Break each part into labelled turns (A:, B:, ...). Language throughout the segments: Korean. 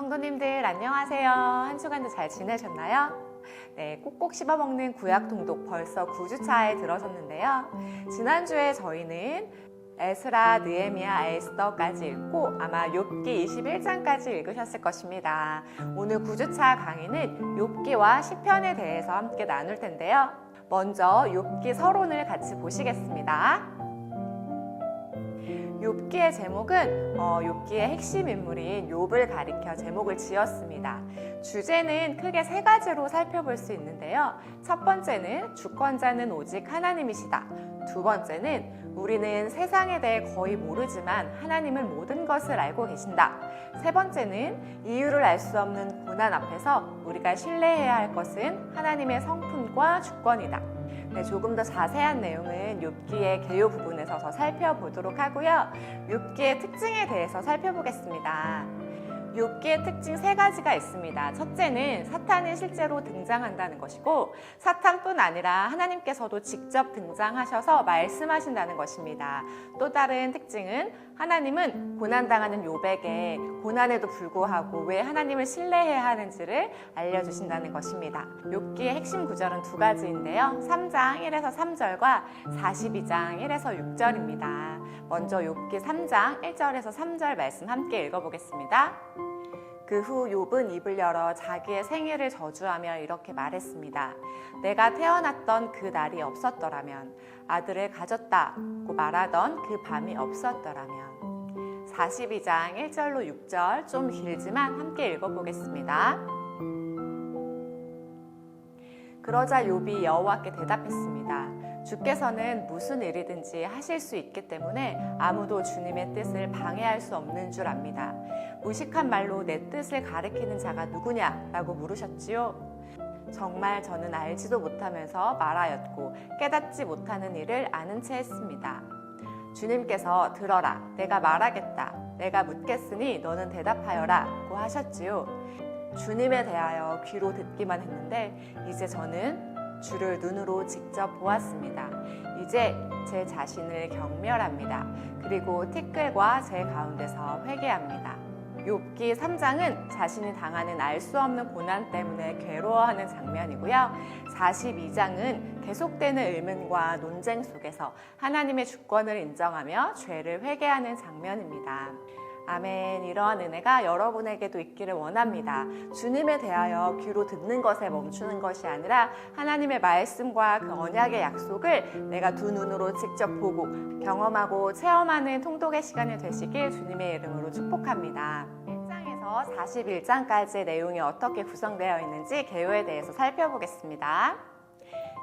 A: 성도님들 안녕하세요. 한 주간도 잘 지내셨나요? 네, 꼭꼭 씹어먹는 구약 통독 벌써 9주차에 들어섰는데요. 지난주에 저희는 에스라, 느헤미야, 에스더까지 읽고 아마 욥기 21장까지 읽으셨을 것입니다. 오늘 9주차 강의는 욥기와 시편에 대해서 함께 나눌 텐데요. 먼저 욥기 서론을 같이 보시겠습니다. 욥기의 제목은 욥기의 핵심 인물인 욥을 가리켜 제목을 지었습니다. 주제는 크게 세 가지로 살펴볼 수 있는데요. 첫 번째는 주권자는 오직 하나님이시다. 두 번째는 우리는 세상에 대해 거의 모르지만 하나님은 모든 것을 알고 계신다. 세 번째는 이유를 알 수 없는 고난 앞에서 우리가 신뢰해야 할 것은 하나님의 성품과 주권이다. 네, 조금 더 자세한 내용은 욥기의 개요 부분에서 더 살펴보도록 하고요. 욥기의 특징에 대해서 살펴보겠습니다. 욥기의 특징 세 가지가 있습니다. 첫째는 사탄이 실제로 등장한다는 것이고, 사탄뿐 아니라 하나님께서도 직접 등장하셔서 말씀하신다는 것입니다. 또 다른 특징은 하나님은 고난당하는 욥에게 고난에도 불구하고 왜 하나님을 신뢰해야 하는지를 알려주신다는 것입니다. 욥기의 핵심 구절은 두 가지인데요. 3장 1에서 3절과 42장 1에서 6절입니다. 먼저 욥기 3장 1절에서 3절 말씀 함께 읽어보겠습니다. 그 후 욥은 입을 열어 자기의 생애를 저주하며 이렇게 말했습니다. 내가 태어났던 그 날이 없었더라면, 아들을 가졌다고 말하던 그 밤이 없었더라면. 42장 1절로 6절 좀 길지만 함께 읽어보겠습니다. 그러자 욥이 여호와께 대답했습니다. 주께서는 무슨 일이든지 하실 수 있기 때문에 아무도 주님의 뜻을 방해할 수 없는 줄 압니다. 무식한 말로 내 뜻을 가리키는 자가 누구냐라고 물으셨지요. 정말 저는 알지도 못하면서 말하였고 깨닫지 못하는 일을 아는 채 했습니다. 주님께서 들어라, 내가 말하겠다. 내가 묻겠으니 너는 대답하여라 고 하셨지요. 주님에 대하여 귀로 듣기만 했는데 이제 저는 주를 눈으로 직접 보았습니다. 이제 제 자신을 경멸합니다. 그리고 티끌과 제 가운데서 회개합니다. 욥기 3장은 자신이 당하는 알 수 없는 고난 때문에 괴로워하는 장면이고요. 42장은 계속되는 의문과 논쟁 속에서 하나님의 주권을 인정하며 죄를 회개하는 장면입니다. 아멘. 이러한 은혜가 여러분에게도 있기를 원합니다. 주님에 대하여 귀로 듣는 것에 멈추는 것이 아니라 하나님의 말씀과 그 언약의 약속을 내가 두 눈으로 직접 보고 경험하고 체험하는 통독의 시간이 되시길 주님의 이름으로 축복합니다. 1장에서 41장까지의 내용이 어떻게 구성되어 있는지 개요에 대해서 살펴보겠습니다.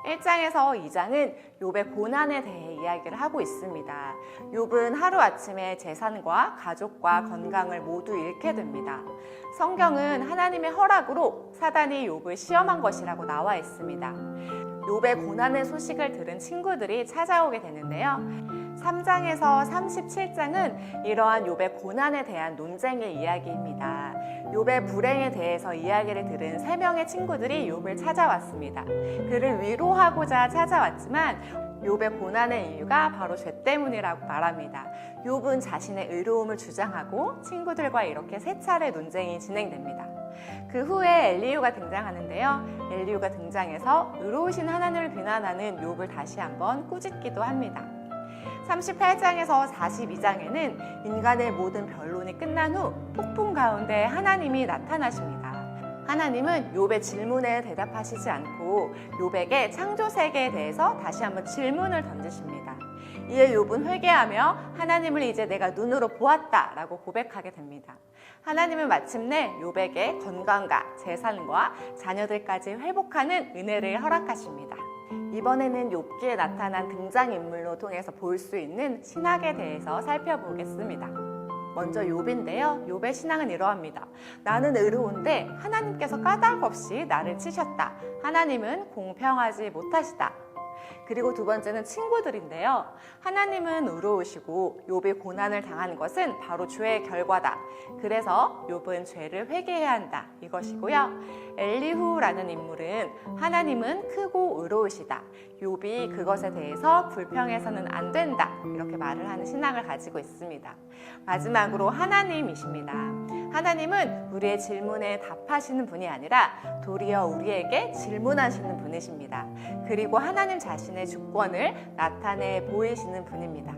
A: 1장에서 2장은 욥의 고난에 대해 이야기를 하고 있습니다. 욥은 하루아침에 재산과 가족과 건강을 모두 잃게 됩니다. 성경은 하나님의 허락으로 사단이 욥을 시험한 것이라고 나와 있습니다. 욥의 고난의 소식을 들은 친구들이 찾아오게 되는데요. 3장에서 37장은 이러한 욥의 고난에 대한 논쟁의 이야기입니다. 욥의 불행에 대해서 이야기를 들은 3명의 친구들이 욥을 찾아왔습니다. 그를 위로하고자 찾아왔지만 욥의 고난의 이유가 바로 죄 때문이라고 말합니다. 욥은 자신의 의로움을 주장하고 친구들과 이렇게 3차례 논쟁이 진행됩니다. 그 후에 엘리후가 등장하는데요. 엘리후가 등장해서 의로우신 하나님을 비난하는 욥을 다시 한번 꾸짖기도 합니다. 38장에서 42장에는 인간의 모든 변론이 끝난 후 폭풍 가운데 하나님이 나타나십니다. 하나님은 욥의 질문에 대답하시지 않고 욥에게 창조 세계에 대해서 다시 한번 질문을 던지십니다. 이에 욥은 회개하며 하나님을 이제 내가 눈으로 보았다 라고 고백하게 됩니다. 하나님은 마침내 욥에게 건강과 재산과 자녀들까지 회복하는 은혜를 허락하십니다. 이번에는 욥기에 나타난 등장인물로 통해서 볼 수 있는 신학에 대해서 살펴보겠습니다. 먼저 욥인데요. 욥의 신앙은 이러합니다. 나는 의로운데 하나님께서 까닭 없이 나를 치셨다. 하나님은 공평하지 못하시다. 그리고 두 번째는 친구들인데요. 하나님은 의로우시고 욥이 고난을 당한 것은 바로 죄의 결과다. 그래서 욥은 죄를 회개해야 한다. 이것이고요. 엘리후라는 인물은 하나님은 크고 의로우시다. 욥이 그것에 대해서 불평해서는 안 된다. 이렇게 말을 하는 신앙을 가지고 있습니다. 마지막으로 하나님이십니다. 하나님은 우리의 질문에 답하시는 분이 아니라 도리어 우리에게 질문하시는 분이십니다. 그리고 하나님 자신의 주권을 나타내 보이시는 분입니다.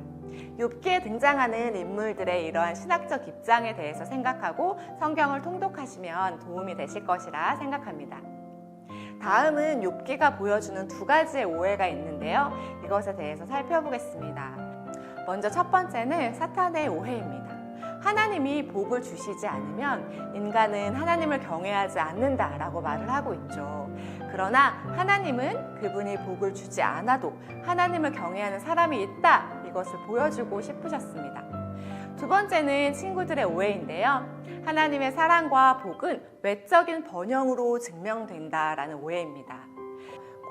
A: 욥기에 등장하는 인물들의 이러한 신학적 입장에 대해서 생각하고 성경을 통독하시면 도움이 되실 것이라 생각합니다. 다음은 욥기가 보여주는 두 가지의 오해가 있는데요. 이것에 대해서 살펴보겠습니다. 먼저 첫 번째는 사탄의 오해입니다. 하나님이 복을 주시지 않으면 인간은 하나님을 경외하지 않는다라고 말을 하고 있죠. 그러나 하나님은 그분이 복을 주지 않아도 하나님을 경외하는 사람이 있다, 이것을 보여주고 싶으셨습니다. 두 번째는 친구들의 오해인데요. 하나님의 사랑과 복은 외적인 번영으로 증명된다라는 오해입니다.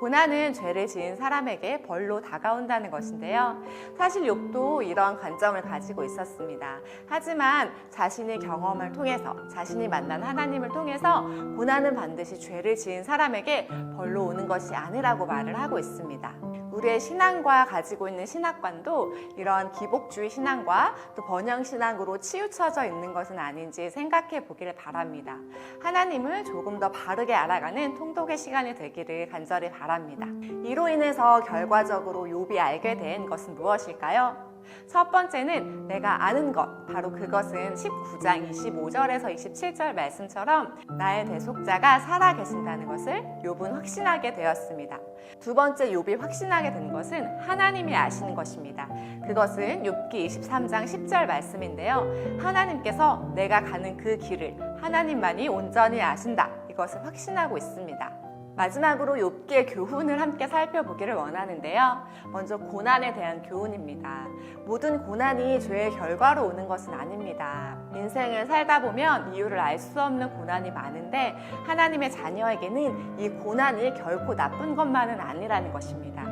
A: 고난은 죄를 지은 사람에게 벌로 다가온다는 것인데요. 사실 욥도 이러한 관점을 가지고 있었습니다. 하지만 자신의 경험을 통해서, 자신이 만난 하나님을 통해서 고난은 반드시 죄를 지은 사람에게 벌로 오는 것이 아니라고 말을 하고 있습니다. 우리의 신앙과 가지고 있는 신학관도 이러한 기복주의 신앙과 또 번영신앙으로 치우쳐져 있는 것은 아닌지 생각해 보기를 바랍니다. 하나님을 조금 더 바르게 알아가는 통독의 시간이 되기를 간절히 바랍니다. 이로 인해서 결과적으로 욥이 알게 된 것은 무엇일까요? 첫 번째는 내가 아는 것, 바로 그것은 19장 25절에서 27절 말씀처럼 나의 대속자가 살아계신다는 것을 욥은 확신하게 되었습니다. 두 번째 욥이 확신하게 된 것은 하나님이 아시는 것입니다. 그것은 욥기 23장 10절 말씀인데요. 하나님께서 내가 가는 그 길을 하나님만이 온전히 아신다, 이것을 확신하고 있습니다. 마지막으로 욥기의 교훈을 함께 살펴보기를 원하는데요. 먼저 고난에 대한 교훈입니다. 모든 고난이 죄의 결과로 오는 것은 아닙니다. 인생을 살다 보면 이유를 알 수 없는 고난이 많은데 하나님의 자녀에게는 이 고난이 결코 나쁜 것만은 아니라는 것입니다.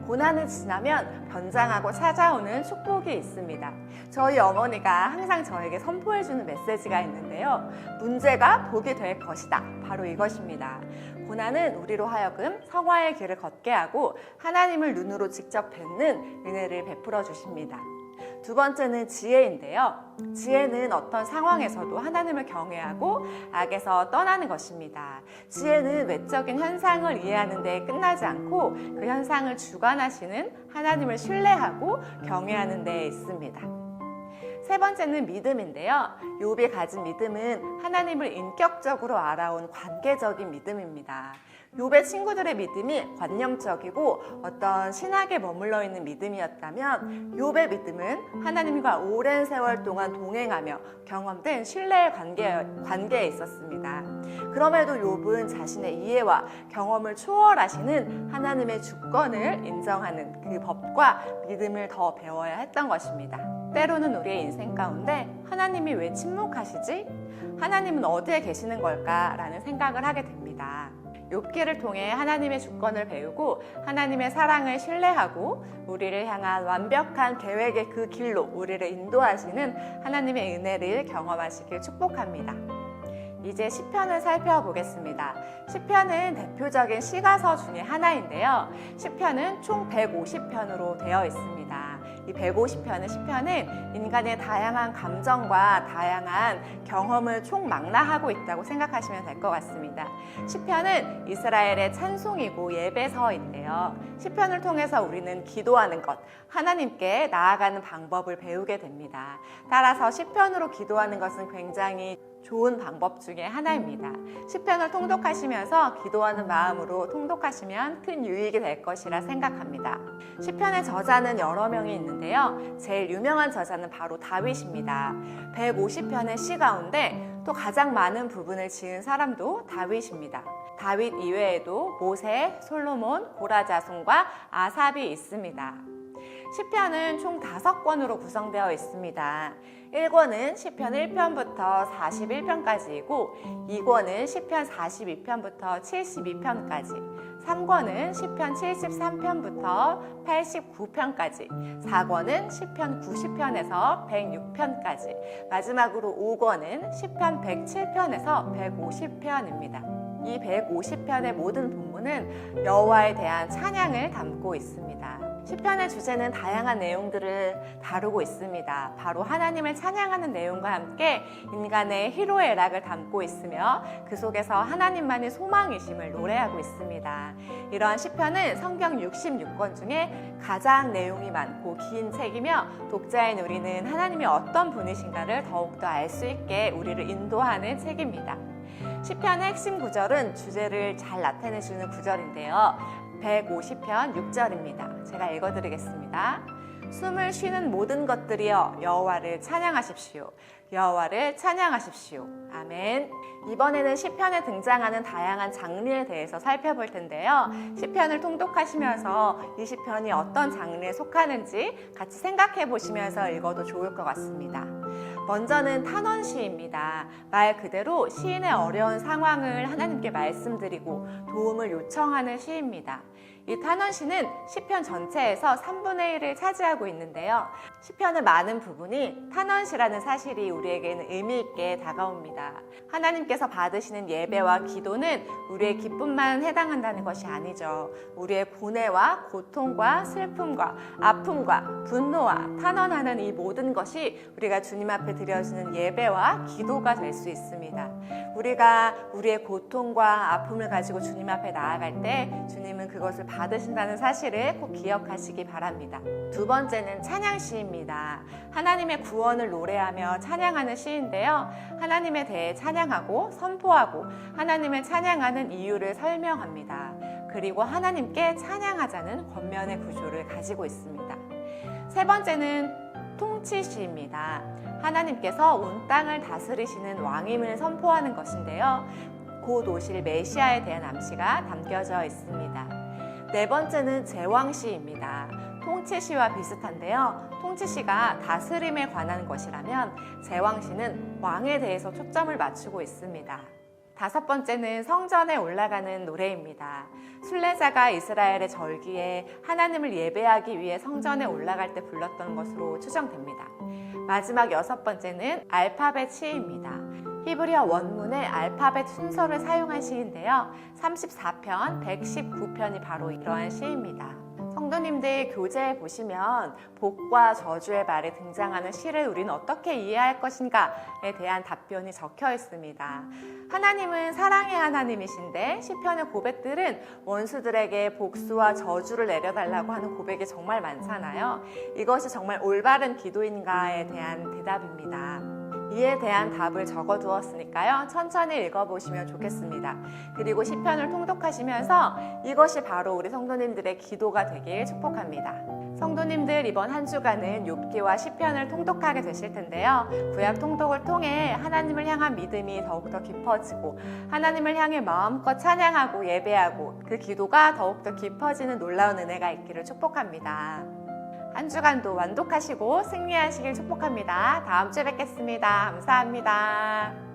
A: 고난을 지나면 변장하고 찾아오는 축복이 있습니다. 저희 어머니가 항상 저에게 선포해주는 메시지가 있는데요. 문제가 복이 될 것이다. 바로 이것입니다. 고난은 우리로 하여금 성화의 길을 걷게 하고 하나님을 눈으로 직접 뵙는 은혜를 베풀어 주십니다. 두 번째는 지혜인데요. 지혜는 어떤 상황에서도 하나님을 경외하고 악에서 떠나는 것입니다. 지혜는 외적인 현상을 이해하는 데 끝나지 않고 그 현상을 주관하시는 하나님을 신뢰하고 경외하는 데 있습니다. 세 번째는 믿음인데요. 욥이 가진 믿음은 하나님을 인격적으로 알아온 관계적인 믿음입니다. 욥의 친구들의 믿음이 관념적이고 어떤 신학에 머물러 있는 믿음이었다면 욥의 믿음은 하나님과 오랜 세월 동안 동행하며 경험된 신뢰의 관계에 있었습니다. 그럼에도 욥은 자신의 이해와 경험을 초월하시는 하나님의 주권을 인정하는 그 법과 믿음을 더 배워야 했던 것입니다. 때로는 우리의 인생 가운데 하나님이 왜 침묵하시지? 하나님은 어디에 계시는 걸까? 라는 생각을 하게 됩니다. 욥기를 통해 하나님의 주권을 배우고 하나님의 사랑을 신뢰하고 우리를 향한 완벽한 계획의 그 길로 우리를 인도하시는 하나님의 은혜를 경험하시길 축복합니다. 이제 시편을 살펴보겠습니다. 시편은 대표적인 시가서 중에 하나인데요. 시편은 총 150편으로 되어 있습니다. 이 150편의 시편은 인간의 다양한 감정과 다양한 경험을 총망라하고 있다고 생각하시면 될 것 같습니다. 시편은 이스라엘의 찬송이고 예배서인데요. 시편을 통해서 우리는 기도하는 것, 하나님께 나아가는 방법을 배우게 됩니다. 따라서 시편으로 기도하는 것은 굉장히 좋은 방법 중에 하나입니다. 시편을 통독하시면서 기도하는 마음으로 통독하시면 큰 유익이 될 것이라 생각합니다. 시편의 저자는 여러 명이 있는데요. 제일 유명한 저자는 바로 다윗입니다. 150편의 시 가운데 또 가장 많은 부분을 지은 사람도 다윗입니다. 다윗 이외에도 모세, 솔로몬, 고라 자손과 아삽이 있습니다. 시편은 총 5권으로 구성되어 있습니다. 1권은 시편 1편부터 41편까지이고 2권은 시편 42편부터 72편까지, 3권은 시편 73편부터 89편까지, 4권은 시편 90편에서 106편까지, 마지막으로 5권은 시편 107편에서 150편입니다. 이 150편의 모든 본문은 여호와에 대한 찬양을 담고 있습니다. 시편의 주제는 다양한 내용들을 다루고 있습니다. 바로 하나님을 찬양하는 내용과 함께 인간의 희로애락을 담고 있으며 그 속에서 하나님만이 소망이심을 노래하고 있습니다. 이러한 시편은 성경 66권 중에 가장 내용이 많고 긴 책이며 독자인 우리는 하나님이 어떤 분이신가를 더욱더 알 수 있게 우리를 인도하는 책입니다. 시편의 핵심 구절은 주제를 잘 나타내주는 구절인데요. 150편 6절입니다. 제가 읽어드리겠습니다. 숨을 쉬는 모든 것들이여 여호와를 찬양하십시오. 여호와를 찬양하십시오. 아멘. 이번에는 시편에 등장하는 다양한 장르에 대해서 살펴볼 텐데요. 시편을 통독하시면서 이 시편이 어떤 장르에 속하는지 같이 생각해 보시면서 읽어도 좋을 것 같습니다. 먼저는 탄원시입니다. 말 그대로 시인의 어려운 상황을 하나님께 말씀드리고 도움을 요청하는 시입니다. 이 탄원시는 시편 전체에서 3분의 1을 차지하고 있는데요. 시편의 많은 부분이 탄원시라는 사실이 우리에게는 의미 있게 다가옵니다. 하나님께서 받으시는 예배와 기도는 우리의 기쁨만 해당한다는 것이 아니죠. 우리의 고뇌와 고통과 슬픔과 아픔과 분노와 탄원하는 이 모든 것이 우리가 주님 앞에 드려지는 예배와 기도가 될 수 있습니다. 우리가 우리의 고통과 아픔을 가지고 주님 앞에 나아갈 때 주님은 그것을 받으신다는 사실을 꼭 기억하시기 바랍니다. 두 번째는 찬양시입니다. 하나님의 구원을 노래하며 찬양하는 시인데요. 하나님에 대해 찬양하고 선포하고 하나님을 찬양하는 이유를 설명합니다. 그리고 하나님께 찬양하자는 권면의 구조를 가지고 있습니다. 세 번째는 통치시입니다. 하나님께서 온 땅을 다스리시는 왕임을 선포하는 것인데요. 곧 오실 메시아에 대한 암시가 담겨져 있습니다. 네 번째는 제왕시입니다. 통치시와 비슷한데요. 통치시가 다스림에 관한 것이라면 제왕시는 왕에 대해서 초점을 맞추고 있습니다. 다섯 번째는 성전에 올라가는 노래입니다. 순례자가 이스라엘의 절기에 하나님을 예배하기 위해 성전에 올라갈 때 불렀던 것으로 추정됩니다. 마지막 여섯 번째는 알파벳 시입니다. 히브리어 원문의 알파벳 순서를 사용한 시인데요. 34편, 119편이 바로 이러한 시입니다. 성도님들 교재에 보시면 복과 저주의 말에 등장하는 시를 우리는 어떻게 이해할 것인가에 대한 답변이 적혀 있습니다. 하나님은 사랑의 하나님이신데 시편의 고백들은 원수들에게 복수와 저주를 내려달라고 하는 고백이 정말 많잖아요. 이것이 정말 올바른 기도인가에 대한 대답입니다. 이에 대한 답을 적어두었으니까요. 천천히 읽어보시면 좋겠습니다. 그리고 시편을 통독하시면서 이것이 바로 우리 성도님들의 기도가 되길 축복합니다. 성도님들 이번 한 주간은 욥기와 시편을 통독하게 되실 텐데요. 구약 통독을 통해 하나님을 향한 믿음이 더욱더 깊어지고 하나님을 향해 마음껏 찬양하고 예배하고 그 기도가 더욱더 깊어지는 놀라운 은혜가 있기를 축복합니다. 한 주간도 완독하시고 승리하시길 축복합니다. 다음 주에 뵙겠습니다. 감사합니다.